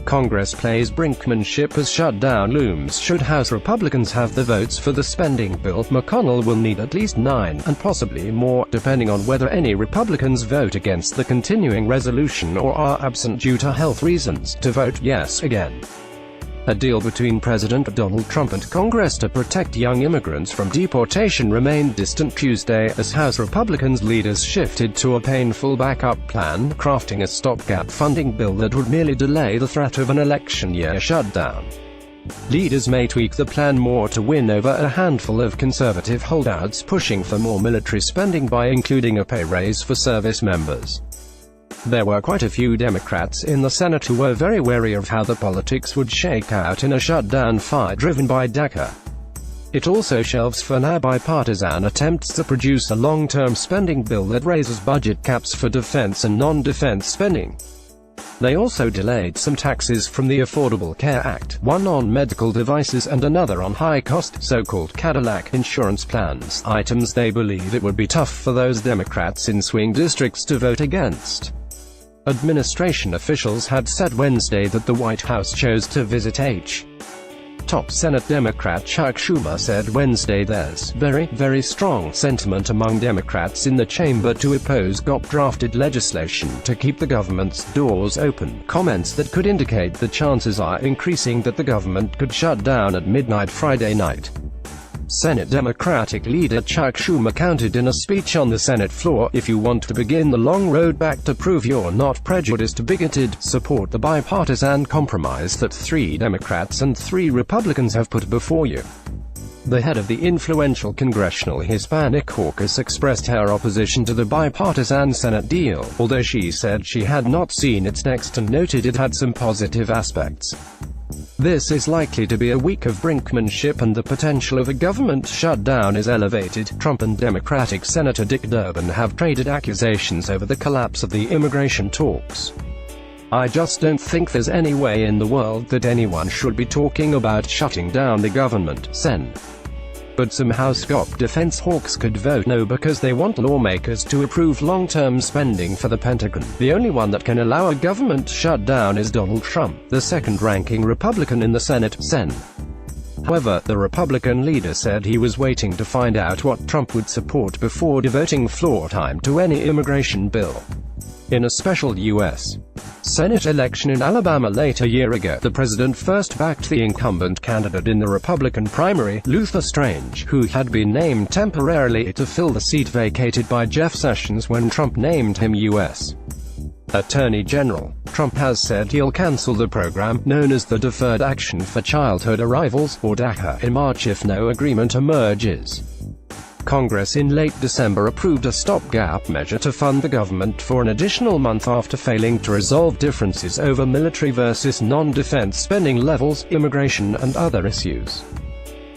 Congress plays brinkmanship as shutdown looms. Should House Republicans have the votes for the spending bill, McConnell will need at least 9, and possibly more, depending on whether any Republicans vote against the continuing resolution or are absent due to health reasons, to vote yes again. A deal between President Donald Trump and Congress to protect young immigrants from deportation remained distant Tuesday, as House Republicans leaders shifted to a painful backup plan, crafting a stopgap funding bill that would merely delay the threat of an election-year shutdown. Leaders may tweak the plan more to win over a handful of conservative holdouts pushing for more military spending by including a pay raise for service members. There were quite a few Democrats in the Senate who were very wary of how the politics would shake out in a shutdown fight driven by DACA. It also shelves for now bipartisan attempts to produce a long-term spending bill that raises budget caps for defense and non-defense spending. They also delayed some taxes from the Affordable Care Act, one on medical devices and another on high-cost, so-called Cadillac insurance plans, items they believe it would be tough for those Democrats in swing districts to vote against. Administration officials had said Wednesday that the White House chose to visit top Senate Democrat Chuck Schumer said Wednesday there's very strong sentiment among Democrats in the chamber to oppose GOP-drafted legislation to keep the government's doors open, comments that could indicate the chances are increasing that the government could shut down at midnight Friday night. Senate Democratic leader Chuck Schumer countered in a speech on the Senate floor, "If you want to begin the long road back to prove you're not prejudiced or bigoted, support the bipartisan compromise that 3 Democrats and 3 Republicans have put before you." The head of the influential Congressional Hispanic Caucus expressed her opposition to the bipartisan Senate deal, although she said she had not seen its text and noted it had some positive aspects. "This is likely to be a week of brinkmanship and the potential of a government shutdown is elevated." Trump and Democratic Senator Dick Durbin have traded accusations over the collapse of the immigration talks. "I just don't think there's any way in the world that anyone should be talking about shutting down the government," Sen. But some House GOP defense hawks could vote no because they want lawmakers to approve long-term spending for the Pentagon. The only one that can allow a government shutdown is Donald Trump, the second-ranking Republican in the Senate, Sen. However, the Republican leader said he was waiting to find out what Trump would support before devoting floor time to any immigration bill. In a special U.S. Senate election in Alabama late a year ago, the president first backed the incumbent candidate in the Republican primary, Luther Strange, who had been named temporarily to fill the seat vacated by Jeff Sessions when Trump named him U.S. Attorney General. Trump has said he'll cancel the program, known as the Deferred Action for Childhood Arrivals, or DACA, in March if no agreement emerges. Congress in late December approved a stopgap measure to fund the government for an additional month after failing to resolve differeces over military versus non-defense spending levels, immigration and other issues.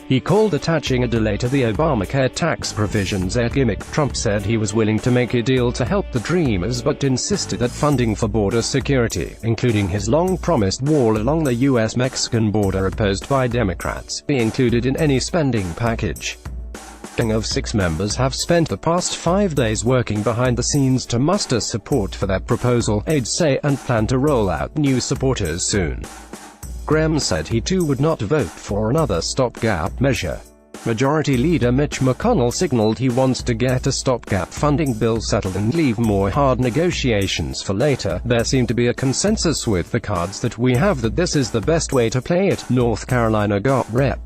He called attaching a delay to the Obamacare tax provisions a gimmick. Trump said he was willing to make a deal to help the Dreamers but insisted that funding for border security, including his long-promised wall along the U.S.-Mexican border opposed by Democrats, be included in any spending package. Of 6 members have spent the past 5 days working behind the scenes to muster support for their proposal, aides say, and plan to roll out new supporters soon. Graham said he too would not vote for another stopgap measure. Majority Leader Mitch McConnell signaled he wants to get a stopgap funding bill settled and leave more hard negotiations for later. "There seemed to be a consensus with the cards that we have that this is the best way to play it," North Carolina GOP Rep.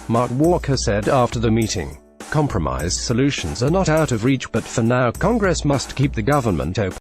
Mark Walker said after the meeting. "Compromise solutions are not out of reach, but for now Congress must keep the government open."